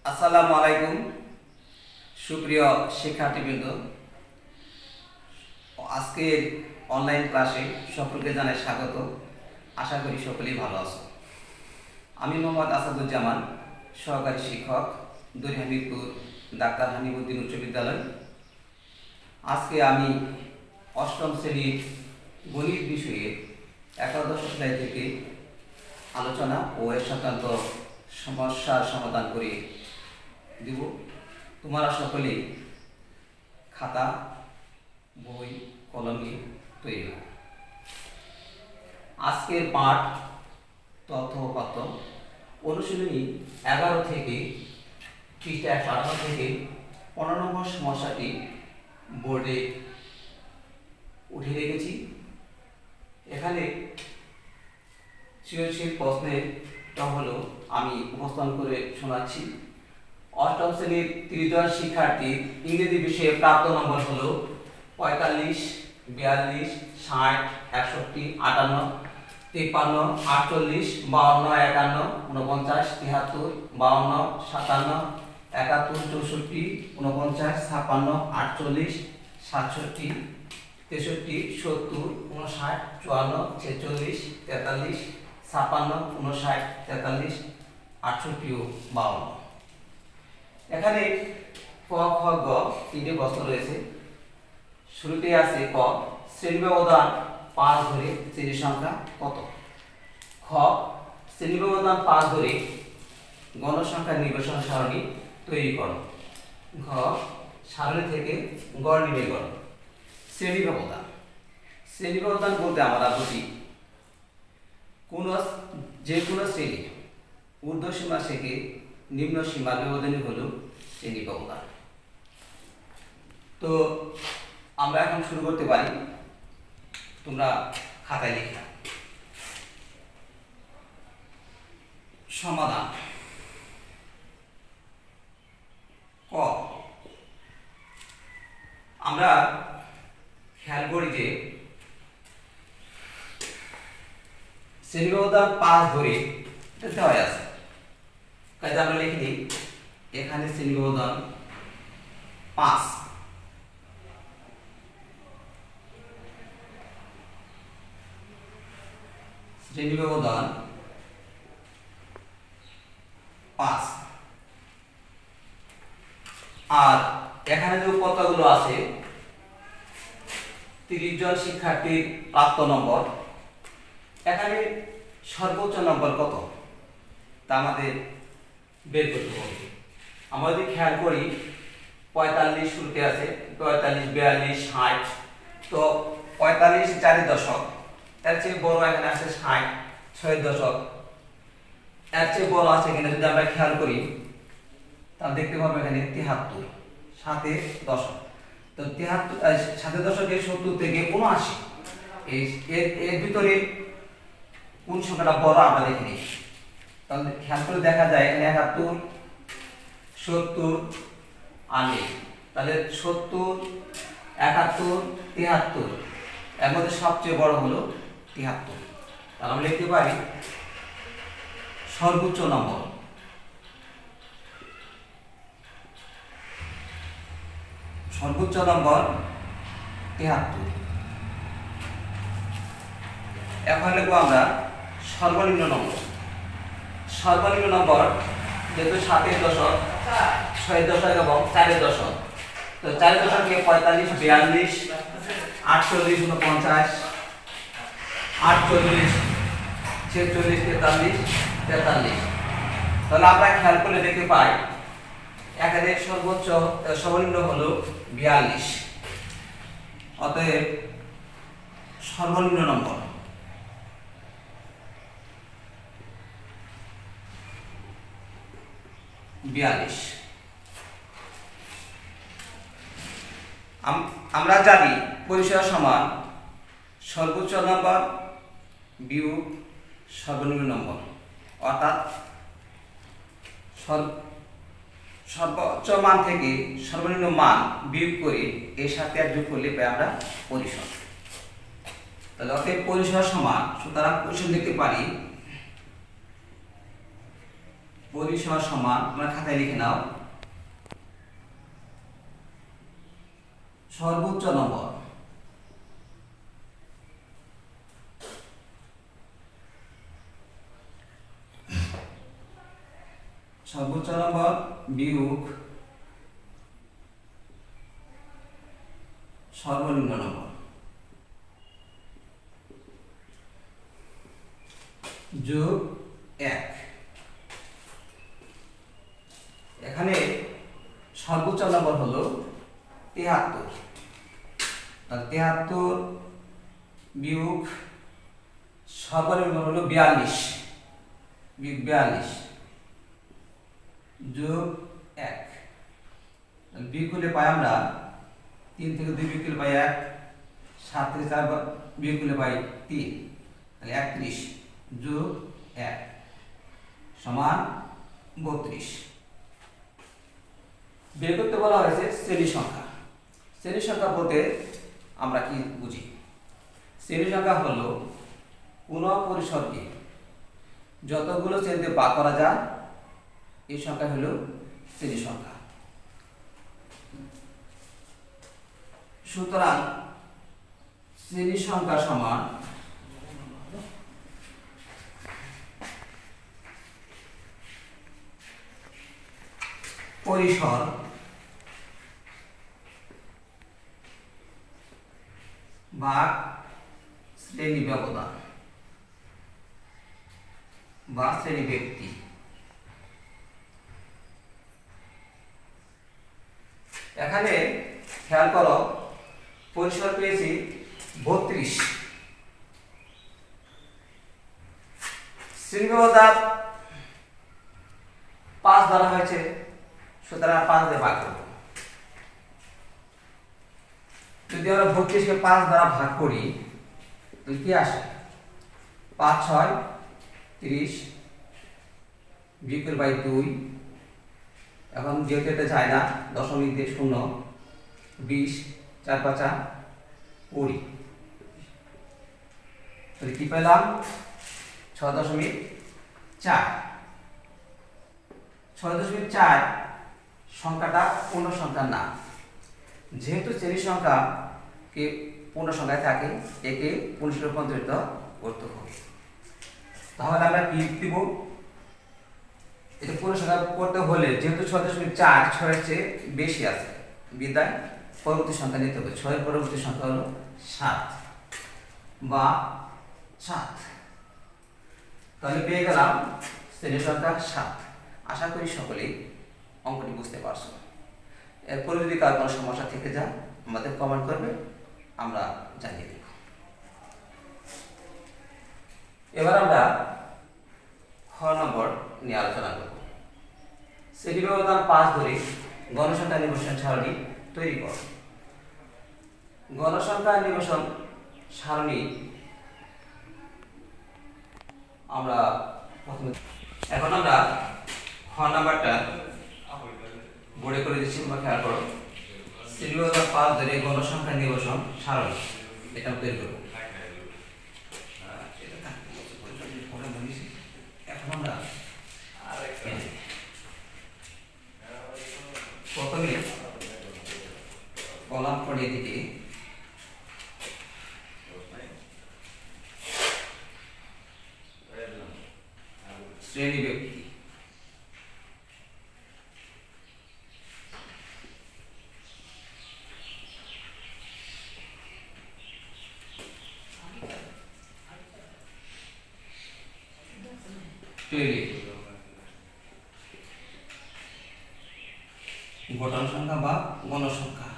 আসসালামু আলাইকুম সুপ্রিয় শিক্ষার্থীবৃন্দ। আজকের অনলাইন ক্লাসে সকলকে জানাই স্বাগত। আশা করি সকলেই ভালো আছো। আমি মোহাম্মদ আসাদুজ্জামান, সহকারী শিক্ষক, দরিহামিরপুর ডাক্তার হামিদুদ্দিন উচ্চ বিদ্যালয়। আজকে আমি অষ্টম শ্রেণীর গণিত বিষয়ে একাদশ অধ্যায় থেকে আলোচনা ও এর সংক্রান্ত সমস্যার সমাধান করে দিব। তোমরা সকলেই খাতা, বই, কলম নিয়ে তৈরি হও। আজকের পাঠ তথ্য উপাত্ত অনুশীলনী 11 থেকে পৃষ্ঠা 158 থেকে 15 নম্বর সমস্যাটি বোর্ডে উঠে রেখেছি। এখানে সৃজনশীল প্রশ্নেরটা হলো আমি উপস্থাপন করে শোনাচ্ছি। অষ্টম শ্রেণীর তৃতীয় শিক্ষার্থীর ইংরেজি বিষয়ে প্রাপ্ত নম্বর হলো 45, 42, 60, 61, 58, 53, 48, 52, 51, 49, 73, 52, 57, 71, 64, 49, 56, 48, 67, 63, 70, 59, 54, 46, 43, 56, 59, 43, 68 ও 52। এখানে ক, খ, গ তিনটি প্রশ্ন রয়েছে। শুরুতে আছে ক, শ্রেণী ব্যবধান 5 ধরে শ্রেণীর সংখ্যা কত? খ, শ্রেণী ব্যবধান 5 ধরে গণসংখ্যা নির্বাচন সারণী তৈরি করো। ঘ, সারণী থেকে গড় নির্ণয় করো। শ্রেণী ব্যবধান বলতে আমরা বুঝি যে কোনো শ্রেণী ঊর্ধ্ব সীমা থেকে নিম্ন সীমার ব্যবধানই হলো শ্রেণী ব্যবধান। তো আমরা এখন শুরু করতে পারি। তোমরা খাতায় লিখে নাও। সমাধান। ক, আমরা খেয়াল করি যে শ্রেণী ব্যবধান 5 ধরে দেওয়া আছে। কাজে আমরা লিখে দিই এখানে শ্রেণী ব্যবধান 5। শ্রেণী ব্যবধান 5। আর এখানে যে কতগুলো আছে 30 জন শিক্ষার্থীর প্রাপ্ত নম্বর, এখানে সর্বোচ্চ নম্বর কত তা আমাদের বের করতে হবে। আমরা যদি খেয়াল করি 45 শুরুতে আছে, 45, 42, 60। তো 45 4 দশক, এর চেয়ে বড় এখানে আছে 60, 6 দশক। এর চেয়ে বড় আছে এখানে যদি আমরা খেয়াল করি তাহলে দেখতে পাবো এখানে 73, 7 দশক। তো 73 7 দশকে 70 থেকে 79, এর ভিতরে কোন সংখ্যাটা বড় আমরা দেখে নিই। তাহলে খেয়াল করে দেখা যায় এখানে 71, 70 আর নেই। তাহলে 70, 71, 73, এর মধ্যে সবচেয়ে বড় হলো 73। তাহলে আমরা লিখতে পারি সর্বোচ্চ নম্বর সর্বোচ্চ নম্বর 73। এখন লিখবো আমরা সর্বনিম্ন নম্বর। সর্বনিম্ন নম্বর যেহেতু 7 দশক, 6 দশক এবং 4 দশক। তো 4 দশকে 45, 42, 48, 49, 48, 46, 43, 43। তাহলে আমরা খেয়াল করলে দেখতে পাই এখানে সর্বনিম্ন হলো 42। অতএব সর্বনিম্ন নম্বর 42। আমরা জানি পরিসর সমান সর্বোচ্চ নম্বর বিয়োগ সর্বনিম্ন নম্বর, অর্থাৎ সর্বোচ্চ মান থেকে সর্বনিম্ন মান বিয়োগ করে এর সাথে আর যোগ করলে পাই আমরা পরিসর। তাহলে অতএব পরিসর সমান, সুতরাং পরিসর লিখতে পারি পরিসর সমান, তোমরা খাতায় লিখে নাও, সর্বোচ্চ নম্বর বিয়োগ সর্বনিম্ন নম্বর যোগ 1। এখানে সর্বোচ্চ নম্বর হলো 73, 73 বিয়োগ সর্বনিম্ন হলো 42 যোগ 1। বিয়োগ করলে পাই আমরা 3 থেকে 2 বিয়োগ করলে পাই 1, 7 থেকে 4 বিয়োগ করলে পাই 3, তাহলে 31 যোগ 1 সমান 32। বের করতে বলা হয়েছে শ্রেণী সংখ্যা। শ্রেণী সংখ্যা বলতে আমরা কি বুঝি? শ্রেণী সংখ্যা হলো কোন পরিসরকে যতগুলো শ্রেণীতে ভাগ করা যায় এই সংখ্যা হলো শ্রেণী সংখ্যা। সুতরাং শ্রেণী সংখ্যা সমান পরিসর ভাগ শ্রেণী ব্যবধান বা শ্রেণী ব্যক্তি। এখানে খেয়াল করো, পরিসর পেয়েছি 32, শ্রেণী ব্যবধান 5 ধরা হয়েছে, সুতরাং 5 দিয়ে ভাগ করব। যদি আমরা 32 কে 5 দ্বারা ভাগ করি তাহলে কি আসে? 5 6 30 বিয়োগ বাই 2। এখন যেহেতু এটা যায় না, দশমিক দিয়ে 0, 20 4 5 20, তাহলে কি পেলাম? 6.4। 6.4 সংখ্যাটা পূর্ণ সংখ্যা না, যেহেতু শ্রেণী সংখ্যা কে পূর্ণ সংখ্যায় থাকে, একে পূর্ণসংখ্যায় রূপান্তরিত করতে হবে। তাহলে আমরা কি দিব? এটা পূর্ণ সংখ্যা করতে হলে যেহেতু 6.4 6 এর চেয়ে বেশি আছে, বিদায় পরবর্তী সংখ্যা নিতে হবে। 6 এর পরবর্তী সংখ্যা হলো 7 বা 7। তাহলে পেয়ে গেলাম শ্রেণী সংখ্যা 7। আশা করি সকলেই অঙ্কটি বুঝতে পারছো। এরপরে যদি কার কোনো সমস্যা থেকে যায় আমাদের কমেন্ট করবে, আমরা জানিয়ে দেব। এবার আমরা খ নম্বর নিয়ে আলোচনা করব। শ্রেণী ব্যবধান 5 ধরে গণসংখ্যা নির্বাচন সারণী তৈরি কর। গণসংখ্যা নির্বাচন সারণী আমরা প্রথমে, এখন আমরা খ নাম্বারটা বোর্ডে করে দিচ্ছি, তোমরা খেয়াল করো। শ্রেণী ব্যবধান 5 ধরে গণসংখ্যা নির্বাচন সারণী এটা তৈরি করব। এখন আমরা প্রথমে কলাম করে দিকে শ্রেণী ব্যক্তি, গঠন সংখ্যা বা গণসংখ্যা।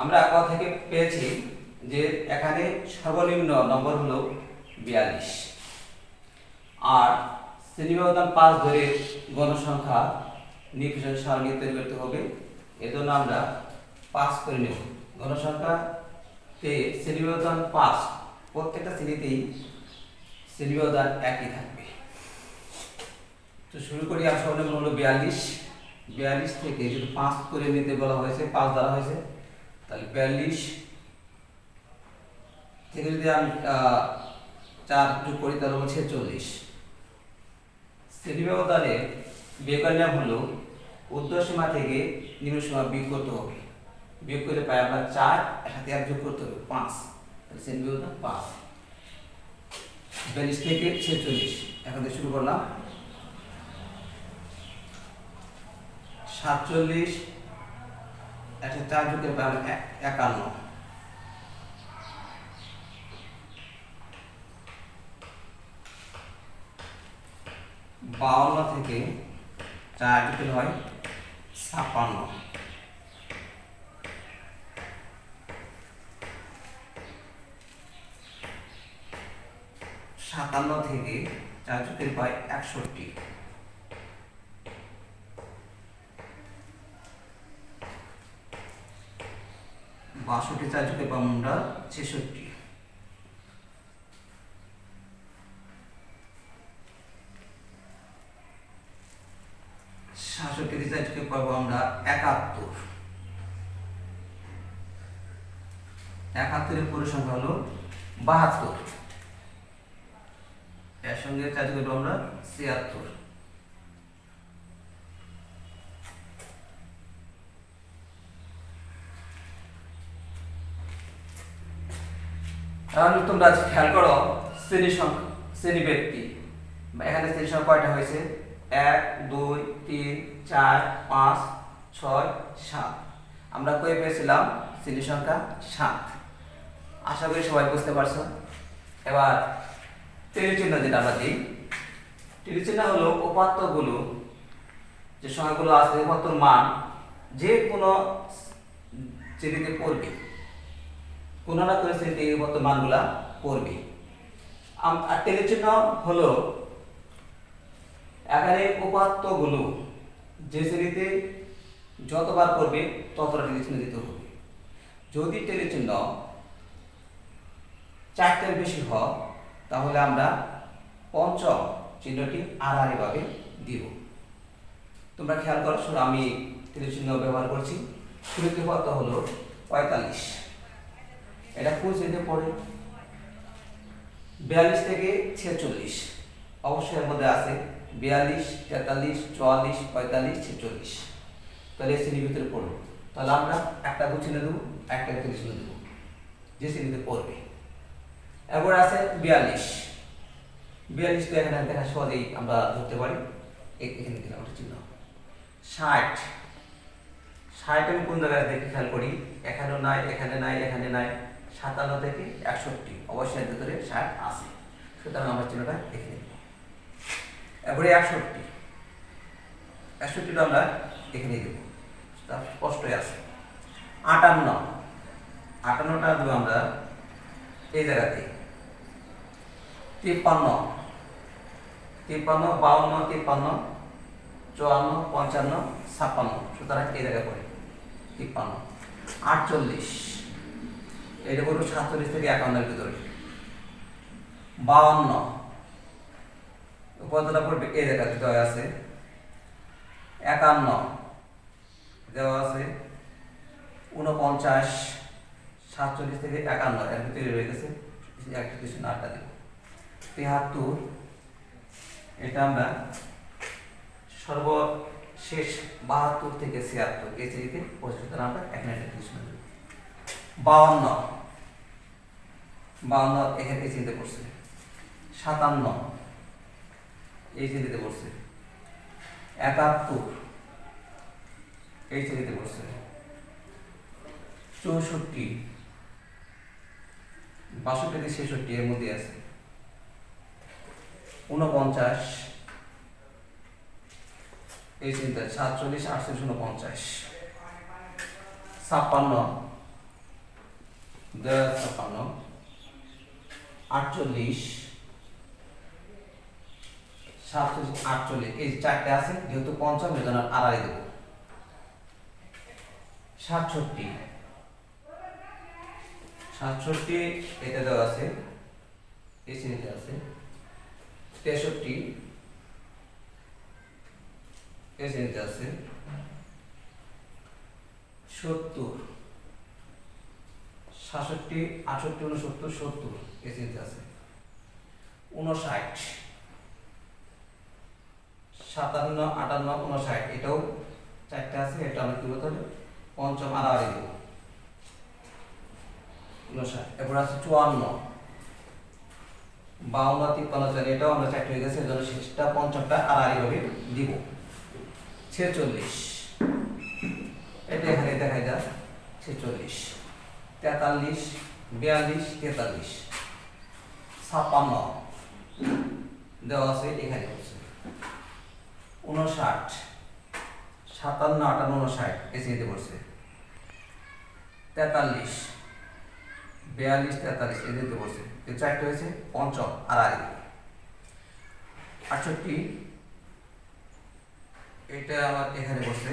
আমরা ক থেকে পেয়েছি যে এখানে সর্বনিম্ন নম্বর হলো 42। আর শ্রেণী ব্যবধান 5 ধরে গণসংখ্যা নির্বিশেষে সারণী তৈরি করতে হবে। এজন্য আমরা 5 করে নেব। গণসংখ্যাতে শ্রেণী ব্যবধান 5, প্রত্যেকটা শ্রেণীতেই শ্রেণী ব্যবধান একই থাকবে। তো শুরু করি। আসল নম্বর হলো 42। 42 থেকে যদি 5 করে নিতে বলা হয়েছে, 5 ধরা হয়েছে, তাহলে 42 থেকে যদি আমি 4 যোগ করি তাহলে হচ্ছে 46। শ্রেণী ব্যবধানের বিয়োগের নিয়ম হলো ঊর্ধ্বসীমা থেকে নিম্নসীমা বিয়োগ করতে হবে। বিয়োগ করে পাই আমরা 4, এর সাথে 1 যোগ করতে হবে 5, তাহলে শ্রেণী ব্যবধান 5। 42 থেকে 46 এখন থেকে শুরু করলাম। 47 এর সাথে 4 যোগ করে পাই আমরা 51। 52 থেকে 4 যোগ হয় 56। 57 থেকে 4 যোগ হয় 61। 62 4 যোগ পাবো আমরা 66। 66 4 যোগ পাবো আমরা 71। 71 এর পুরো সংখ্যা হলো 72। এর সঙ্গে 4 যোগ করব আমরা 76। তাহলে তোমরা খেয়াল করো শ্রেণী সংখ্যা, শ্রেণী ব্যক্তি এখানে শ্রেণী সংখ্যা কয়টা হয়েছে? 1 2 3 4 5 6 7। আমরা কই পেয়েছিলাম? শ্রেণী সংখ্যা 7। আশা করি সবাই বুঝতে পারছো। এবার তীর চিহ্ন যেটা আমরা দিই, তীর চিহ্ন হলো উপাত্তগুলো, যে সংখ্যাগুলো আছে উপাত্তর মান যে কোনো শ্রেণীতে পড়বে, কোনো না কোনো শ্রেণীতে এই উপাত্তর মানগুলা পড়বে। আর তীর চিহ্ন হলো এখানে উপাত্তগুলো যে শ্রেণীতে যতবার পড়বে ততটা তীর চিহ্ন দিতে হবে। যদি তীর চিহ্ন 4টের বেশি হয় তাহলে আমরা পঞ্চম চিহ্নটি আড়াআড়ি ভাবে দিব। তোমরা খেয়াল করো, আমি তীর চিহ্ন ব্যবহার করছি। শুরুতে কত হলো 45, এটা কোন শ্রেণীতে পড়ে? 42 থেকে 46 অবশ্যই এর মধ্যে আছে 42 43 44 45 46, তাহলে এই শ্রেণীর ভিতরে পড়বে। তাহলে আমরা একটা চিহ্ন দেবো, একটা তীর চিহ্ন দেবো যে শ্রেণীতে পড়বে। এরপর আছে 42। 42 তো এখানে দেখা সহজেই আমরা ধরতে পারি, এখানে দিলাম একটা চিহ্ন। 60 আমি কোন জায়গায় দেখে খেয়াল করি? এখানেও নাই, এখানে নাই, এখানে নাই। 57 থেকে 61 অবশ্যই এর ভিতরে 60 আছে, সুতরাং আমরা চিহ্নটা দেখে নেব। এরপরে 61টা আমরা এখানে দেব, তা স্পষ্টই আছে। 58টা দেবো আমরা এই জায়গাতে। 53 52 53 54 55 56, সুতরাং এই জায়গায় পড়ে 53। 48 এটা বলবো 47 থেকে 51 ভিতরে। 52 উপাদানটা পড়বে এই জায়গাতে দেওয়া আছে। 51 দেওয়া আছে। 49 47 থেকে 51 এর ভিতরে রয়ে গেছে, একটা কিছু নাটা দেব। 73 এটা আমরা সর্বশেষ 72 থেকে 76 এই শ্রেণীতে পড়ছে, সুতরাং আমরা এখানে একটা কিছু দেব। 52 এখানে এই শ্রেণীতে পড়ছে। 57 এই শ্রেণীতে পড়ছে। 71 এই শ্রেণীতে পড়ছে। 64 62 থেকে 66 এর মধ্যে আছে। 49 এই শ্রেণীতে। 47 48 49। 56 58 48 সাতচল্লিশ, আটচল্লিশ, এই চারটে আছে, যেহেতু পঞ্চম এজন্য আড়াই দেবো। 67, 67 এটা দেওয়া আছে, এই শ্রেণীতে আছে। 63 এই শ্রেণীতে আছে। 70, 67, 68, 69, 70 এই শ্রেণীতে আছে। 59, 57, 58, 59 এটাও চারটে আছে, এটা আমরা কি বলতে হবে পঞ্চম আড়াআড়ি দেব। 59, এরপর আছে 54, 52, 53, এটাও আমরা চারটে হয়ে গেছে, এজন্য শেষটা পঞ্চমটা আড়াআড়ি ভাবে দিব। 46 এটা এখানে দেখাই যায়, 46, 43, 42, 43, 56 দেওয়া আছে এখানে হচ্ছে। 59, 57, 58, 59 এই শ্রেণীতে পড়ছে। 43, 42, 43 এই শ্রেণীতে পড়ছে। এই চারটে হয়েছে পঞ্চম আড়াআড়ি। 68 এটা আমার এখানে পড়ছে।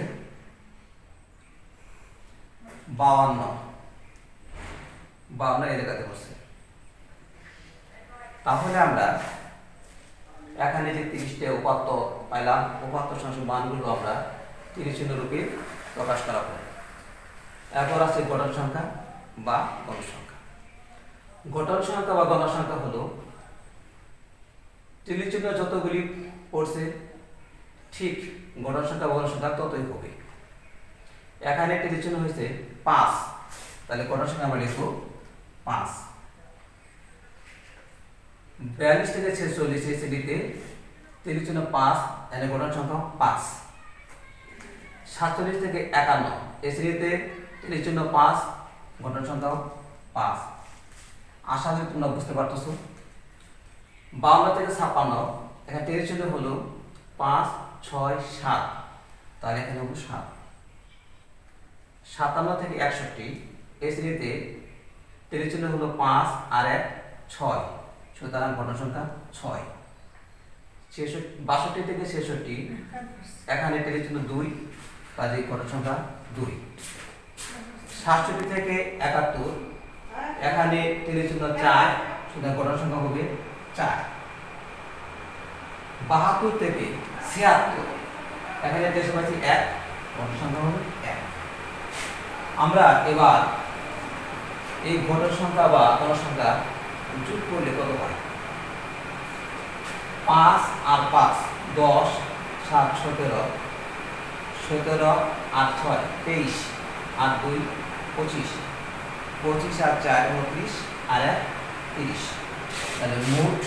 52 এই জায়গাতে পড়ছে। তাহলে আমরা এখানে যে 30টা উপাত্ত পাইলাম, উপাত্ত সংখ্যক মানগুলো আমরা 30 চিহ্ন রূপে প্রকাশ করা হয়। এরপর আছে গঠন সংখ্যা বা গণসংখ্যা। গঠন সংখ্যা বা গণসংখ্যা হলো 30 চিহ্ন যতগুলি পড়ছে ঠিক গঠন সংখ্যা বা গণসংখ্যা ততই হবে। এখানে 30 চিহ্ন হয়েছে 5, তাহলে গঠন সংখ্যা আমরা লিখব 5। 42 থেকে 46 এই শ্রেণীতে 30 চিহ্ন 5, এখানে গঠন সংখ্যা 5। 47 থেকে 51 এই শ্রেণীতে 30 চিহ্ন 5, গঠন সংখ্যা 5। আশা করি তোমরা বুঝতে পারতেছো। 52 থেকে 56 এখানে 30 চিহ্ন হলো 5, 6, 7, তাহলে এখানে হবে 7। 57 থেকে 61 এই শ্রেণীতে 30 চিহ্ন হলো 5 আর 1, 6, সুতরাং গঠন সংখ্যা 6। 62 থেকে 66 এখানে 30 চিহ্ন 2, কাজে গঠন সংখ্যা 2। 67 থেকে 71 এখানে 30 চিহ্ন 4, সুতরাং গঠন সংখ্যা হবে 4। 72 থেকে 76 এখানে 1, গঠন সংখ্যা হবে 1। আমরা এবার এই গঠন সংখ্যা বা গণসংখ্যা যোগ করলে কত হয়? 5 আর 5 10, 7, 17, 17 আর 6 23, আর 2 25, 25 আর 4 29, আর 1 30, তাহলে মোট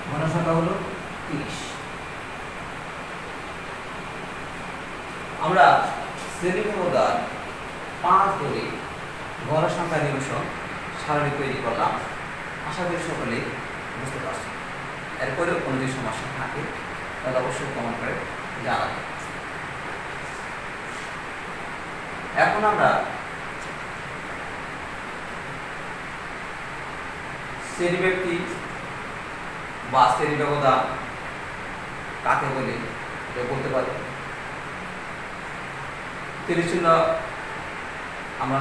গণসংখ্যা হলো 30। আমরা শ্রেণী ব্যবধান 5 ধরে গণসংখ্যা নিরসন সারণী তৈরি করলাম। আশা করি সকলে বুঝতে পারছি। এরপরেও কোনো যদি সমস্যা থাকে তাহলে অবশ্যই কমেন্ট করে জানাবেন। এখন আমরা শ্রেণী ব্যক্তি বা শ্রেণী ব্যবধান কাকে বলে এটা বলতে পারি। 30 চিহ্ন আমরা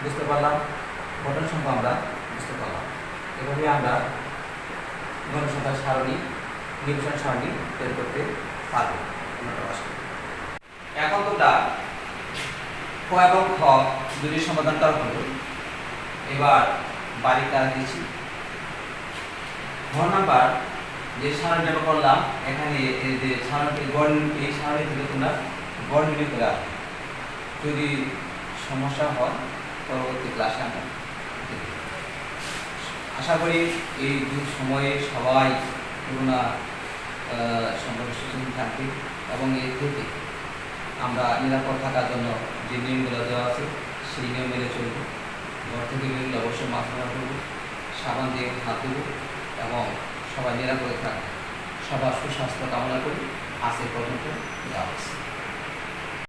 বুঝতে পারলাম, গঠন সংখ্যা আমরা বুঝতে পারলাম। এভাবে আমরা গণসংখ্যার সারণী, নিরসন সারণী তৈরি করতে পারবো। এখন তোমরা ক এবং খ দুটি সমাধান করা হলো। এবার বাড়ির কাজ দিচ্ছি। ঘ নাম্বার যে সারণীটা করলাম, এখানে এই যে সারণী এই সারণী থেকে তোমরা গড় নির্ণয় করে আসবে। যদি সমস্যা হয় পরবর্তী ক্লাসে আমরা আশা করি এই সময়ে সবাই করোনা সম্পর্কে সচেতন থাকবে এবং এর থেকে আমরা নিরাপদ থাকার জন্য যে নিয়মগুলো দেওয়া আছে সেই নিয়ম মেনে চলব। ঘর থেকে বেরোলে অবশ্যই মাস্ক ব্যবহার করব, সাবান দিয়ে হাত দেব এবং সবাই নিরাপদে থাকবে। সবার সুস্বাস্থ্য কামনা করি। আজ এ পর্যন্ত।